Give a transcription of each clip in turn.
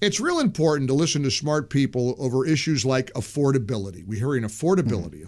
It's real important to listen to smart people over issues like affordability. We're hearing affordability.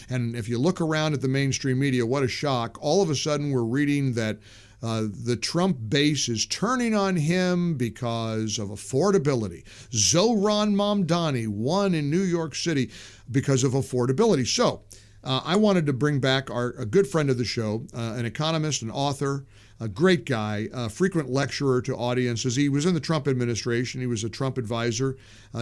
And if you look around at the mainstream media, what a shock. All of a sudden, we're reading that the Trump base is turning on him because of affordability. Zohran Mamdani won in New York City because of affordability. So I wanted to bring back a good friend of the show, an economist, an author, a great guy, a frequent lecturer to audiences. He was in the Trump administration. He was a Trump advisor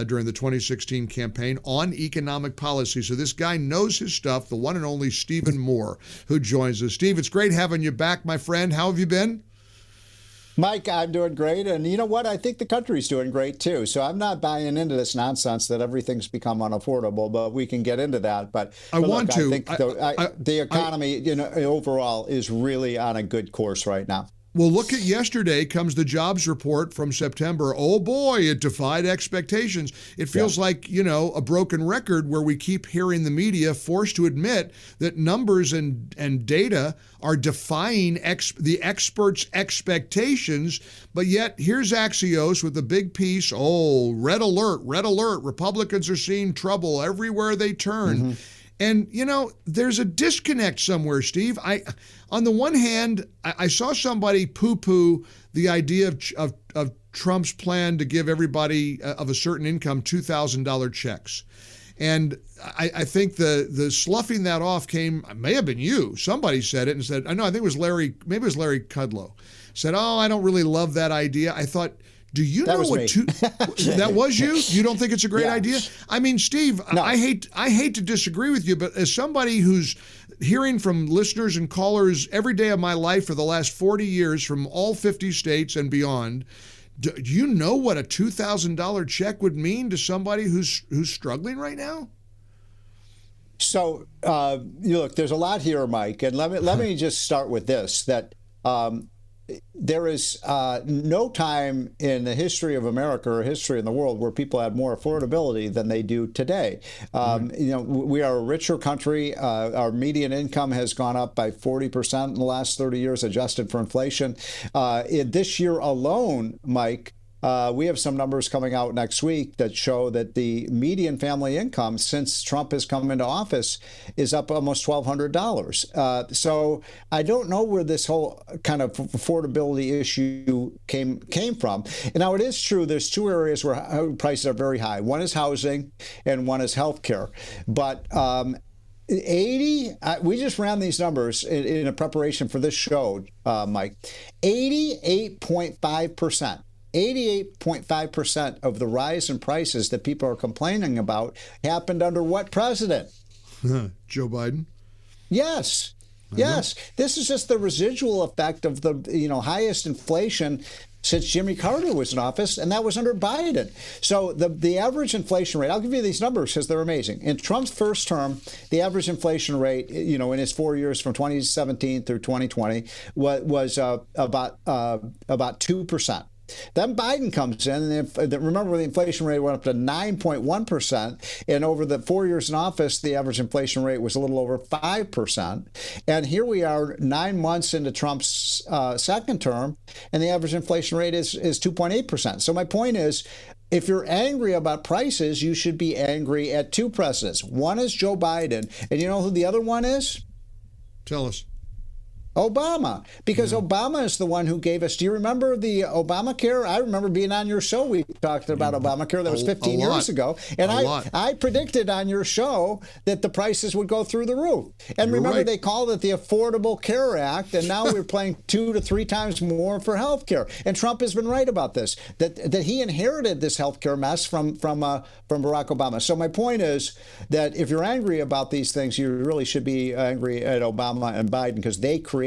during the 2016 campaign on economic policy. So this guy knows his stuff, the one and only Stephen Moore, who joins us. Steve, it's great having you back, my friend. How have you been? Mike, I'm doing great. And you know what? I think the country's doing great, too. So I'm not buying into this nonsense that everything's become unaffordable, but we can get into that. But I think the economy, overall is really on a good course right now. Well, look at yesterday comes the jobs report from September. Oh, boy, it defied expectations. It feels like, a broken record where we keep hearing the media forced to admit that numbers and data are defying the experts' expectations. But yet, here's Axios with a big piece. Oh, red alert, red alert. Republicans are seeing trouble everywhere they turn. Mm-hmm. And, there's a disconnect somewhere, Steve. On the one hand, I saw somebody poo-poo the idea of Trump's plan to give everybody of a certain income $2,000 checks. And I think the sloughing that off may have been you. Somebody said it and said, I think it was Larry Kudlow, said, oh, I don't really love that idea. I thought, do you know what that was you? You don't think it's a great idea? I mean, Steve, no. I hate to disagree with you, but as somebody who's hearing from listeners and callers every day of my life for the last 40 years from all 50 states and beyond, do you know what a $2,000 check would mean to somebody who's struggling right now? So, look, there's a lot here, Mike, and let me just start with this, that there is no time in the history of America or history in the world where people had more affordability than they do today. We are a richer country. Our median income has gone up by 40% in the last 30 years, adjusted for inflation. In this year alone, Mike, we have some numbers coming out next week that show that the median family income since Trump has come into office is up almost $1,200. So I don't know where this whole kind of affordability issue came from. And now it is true there's two areas where prices are very high. One is housing and one is healthcare. But we just ran these numbers in a preparation for this show, Mike. 88.5%. 88.5% of the rise in prices that people are complaining about happened under what president? Joe Biden? Yes. Yes. This is just the residual effect of the highest inflation since Jimmy Carter was in office, and that was under Biden. So the average inflation rate, I'll give you these numbers because they're amazing. In Trump's first term, the average inflation rate, in his 4 years from 2017 through 2020 was about 2%. Then Biden comes in, and remember the inflation rate went up to 9.1%, and over the 4 years in office, the average inflation rate was a little over 5%. And here we are 9 months into Trump's second term, and the average inflation rate is 2.8%. So my point is, if you're angry about prices, you should be angry at two presidents. One is Joe Biden, and you know who the other one is? Tell us. Obama, because Obama is the one who gave us. Do you remember the Obamacare? I remember being on your show. We talked about Obamacare. That was 15 years ago. And I predicted on your show that the prices would go through the roof. And remember, they called it the Affordable Care Act. And now we're paying 2 to 3 times more for health care. And Trump has been right about this, that he inherited this health care mess from Barack Obama. So my point is that if you're angry about these things, you really should be angry at Obama and Biden, because they created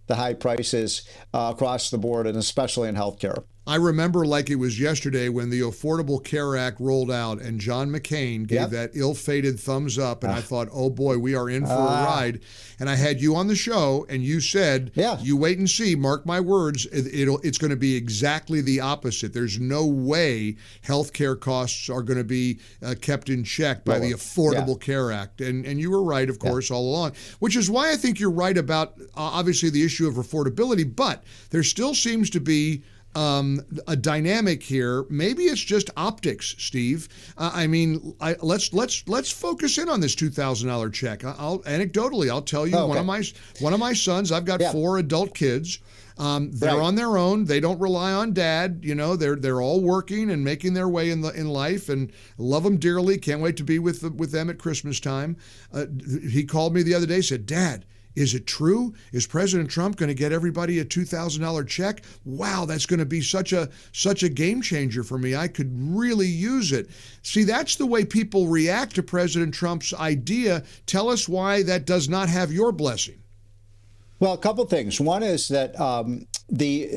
the high prices across the board, and especially in healthcare. I remember like it was yesterday when the Affordable Care Act rolled out and John McCain gave that ill-fated thumbs up, and I thought, oh boy, we are in for a ride. And I had you on the show, and you said, you wait and see, mark my words, it's going to be exactly the opposite. There's no way healthcare costs are going to be kept in check by the Affordable Care Act. And you were right, of course, all along, which is why I think you're right about, obviously, the issue of affordability, but there still seems to be a dynamic here. Maybe it's just optics, Steve. Let's focus in on this $2,000 check. I'll tell you, one of my sons. I've got 4 adult kids. They're on their own. They don't rely on dad. They're all working and making their way in life, and love them dearly. Can't wait to be with them at Christmas time. He called me the other day, said, "Dad, is it true? Is President Trump going to get everybody a $2,000 check? Wow, that's going to be such a game changer for me. I could really use it." See, that's the way people react to President Trump's idea. Tell us why that does not have your blessing. Well, a couple things. One is that the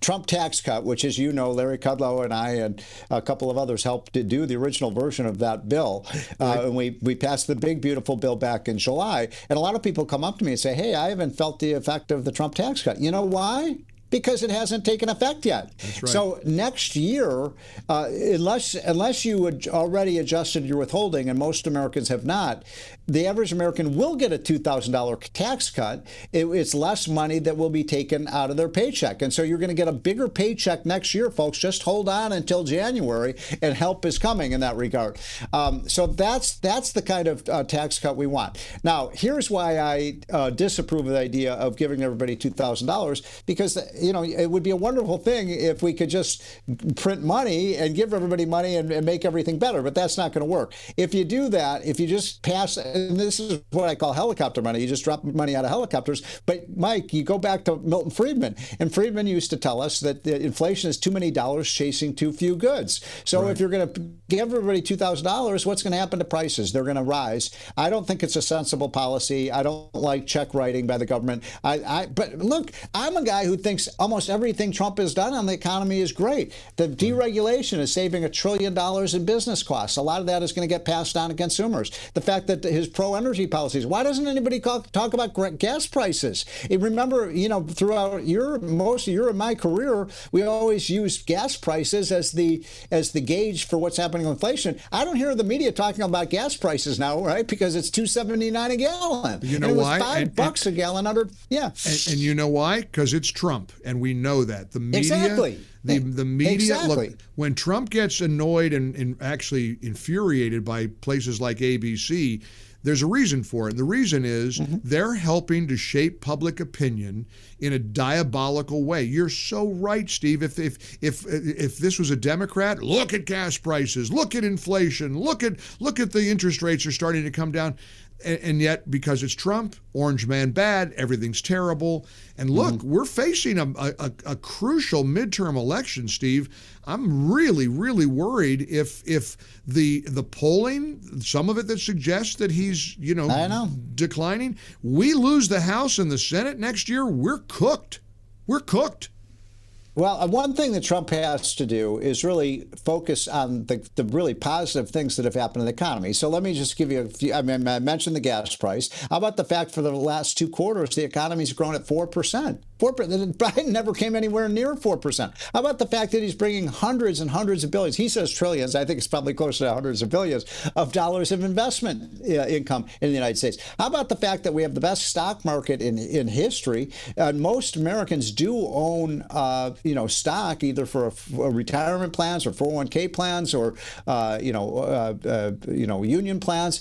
Trump tax cut, which, as you know, Larry Kudlow and I and a couple of others helped to do the original version of that bill. And we passed the big, beautiful bill back in July. And a lot of people come up to me and say, "Hey, I haven't felt the effect of the Trump tax cut." You know why? Because it hasn't taken effect yet. That's right. So next year, unless you had already adjusted your withholding, and most Americans have not, the average American will get a $2,000 tax cut. It's less money that will be taken out of their paycheck. And so you're going to get a bigger paycheck next year, folks. Just hold on until January, and help is coming in that regard. So that's the kind of tax cut we want. Now, here's why I disapprove of the idea of giving everybody $2,000, because it would be a wonderful thing if we could just print money and give everybody money and make everything better, but that's not going to work. If you do that, if you just pass, and this is what I call helicopter money, you just drop money out of helicopters. But Mike, you go back to Milton Friedman, and Friedman used to tell us that inflation is too many dollars chasing too few goods. So if you're going to give everybody $2,000, what's going to happen to prices? They're going to rise. I don't think it's a sensible policy. I don't like check writing by the government. But look, I'm a guy who thinks almost everything Trump has done on the economy is great. The deregulation is saving $1 trillion in business costs. A lot of that is going to get passed on to consumers. The fact that his pro-energy policies, why doesn't anybody talk about gas prices? Remember, throughout most of your and my career, we always used gas prices as the gauge for what's happening with inflation. I don't hear the media talking about gas prices now, right? Because it's $2.79 a gallon. You know and it was why? $5 a gallon under. Yeah. And you know why? Because it's Trump, and we know that the media. Exactly. The media. Exactly. Look, when Trump gets annoyed and actually infuriated by places like ABC, there's a reason for it. And the reason is they're helping to shape public opinion in a diabolical way. You're so right, Steve. If this was a Democrat, look at gas prices, look at inflation, look at the interest rates are starting to come down. And yet, because it's Trump, orange man bad, everything's terrible. And look, we're facing a crucial midterm election, Steve. I'm really, really worried if the polling, some of it that suggests that he's, declining, we lose the House and the Senate next year, we're cooked. We're cooked. Well, one thing that Trump has to do is really focus on the really positive things that have happened in the economy. So let me just give you a few. I mentioned the gas price. How about the fact for the last 2 quarters, the economy's grown at 4%? Biden never came anywhere near 4%. How about the fact that he's bringing hundreds and hundreds of billions? He says trillions. I think it's probably closer to hundreds of billions of dollars of investment income in the United States. How about the fact that we have the best stock market in history? Most Americans do own stock, either for retirement plans or 401k plans or union plans.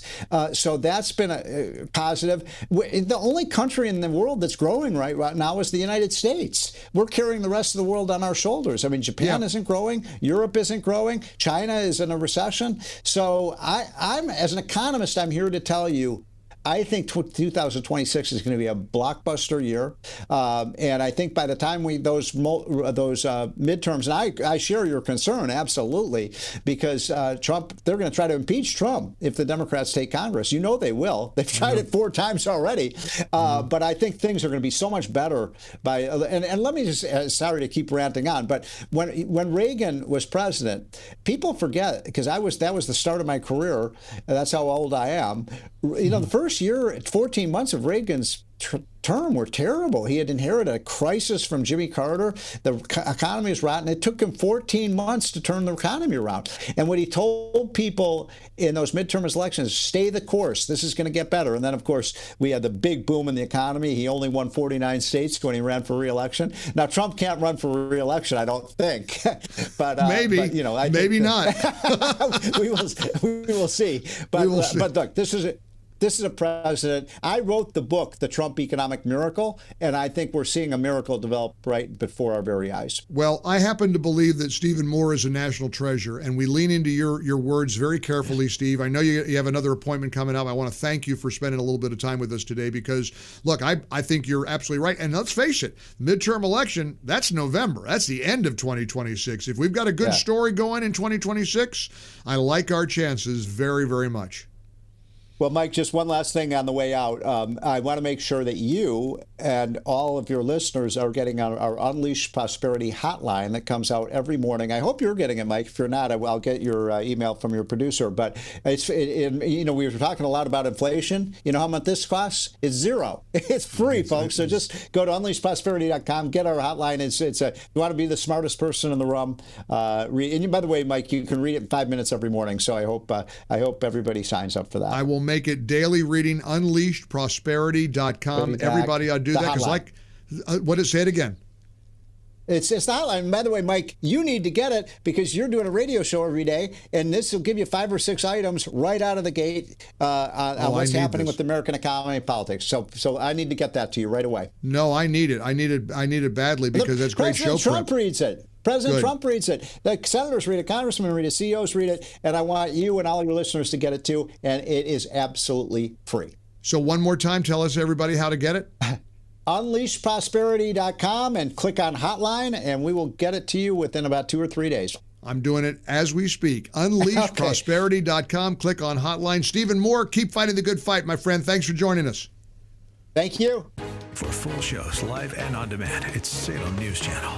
So that's been a positive. The only country in the world that's growing right now is the United States. We're carrying the rest of the world on our shoulders. I mean, Japan isn't growing, Europe isn't growing, China is in a recession. So I'm as an economist, I'm here to tell you, I think 2026 is going to be a blockbuster year, and I think by the time those midterms, and I share your concern absolutely, because Trump, they're going to try to impeach Trump if the Democrats take Congress. You know they will. They've tried it 4 times already, but I think things are going to be so much better by. And let me just sorry to keep ranting on, but when Reagan was president, people forget, because that was the start of my career. That's how old I am. The first year, 14 months of Reagan's term were terrible. He had inherited a crisis from Jimmy Carter. The economy was rotten. It took him 14 months to turn the economy around. And what he told people in those midterm elections, stay the course. This is going to get better. And then, of course, we had the big boom in the economy. He only won 49 states when he ran for re-election. Now, Trump can't run for re-election, I don't think. but maybe, but, you know, maybe not. we will see. But look, this is a president. I wrote the book, The Trump Economic Miracle, and I think we're seeing a miracle develop right before our very eyes. Well, I happen to believe that Stephen Moore is a national treasure, and we lean into your words very carefully, Steve. I know you have another appointment coming up. I want to thank you for spending a little bit of time with us today because, look, I think you're absolutely right. And let's face it, midterm election, that's November. That's the end of 2026. If we've got a good story going in 2026, I like our chances very, very much. Well, Mike, just one last thing on the way out. I want to make sure that you and all of your listeners are getting our Unleash Prosperity hotline that comes out every morning. I hope you're getting it, Mike. If you're not, I'll get your email from your producer. But we were talking a lot about inflation. You know how much this costs? It's zero. It's free, folks. So just go to unleashprosperity.com, get our hotline. You want to be the smartest person in the room. And by the way, Mike, you can read it in 5 minutes every morning. So I hope everybody signs up for that. I will make it daily reading, unleashedprosperity.com. Everybody ought to do that because what does it say it again? It's the hotline. By the way, Mike, you need to get it because you're doing a radio show every day, and this will give you 5 or 6 items right out of the gate on what's happening with the American economy and politics. So I need to get that to you right away. No, I need it. I need it badly because that's great show prep. Trump reads it. President Trump reads it. The senators read it. Congressmen read it. CEOs read it. And I want you and all your listeners to get it too. And it is absolutely free. So one more time, tell us, everybody, how to get it. Unleashprosperity.com and click on hotline, and we will get it to you within about 2 or 3 days. I'm doing it as we speak. Unleashprosperity.com. Click on hotline. Stephen Moore, keep fighting the good fight, my friend. Thanks for joining us. Thank you. For full shows, live and on demand, it's Salem News Channel.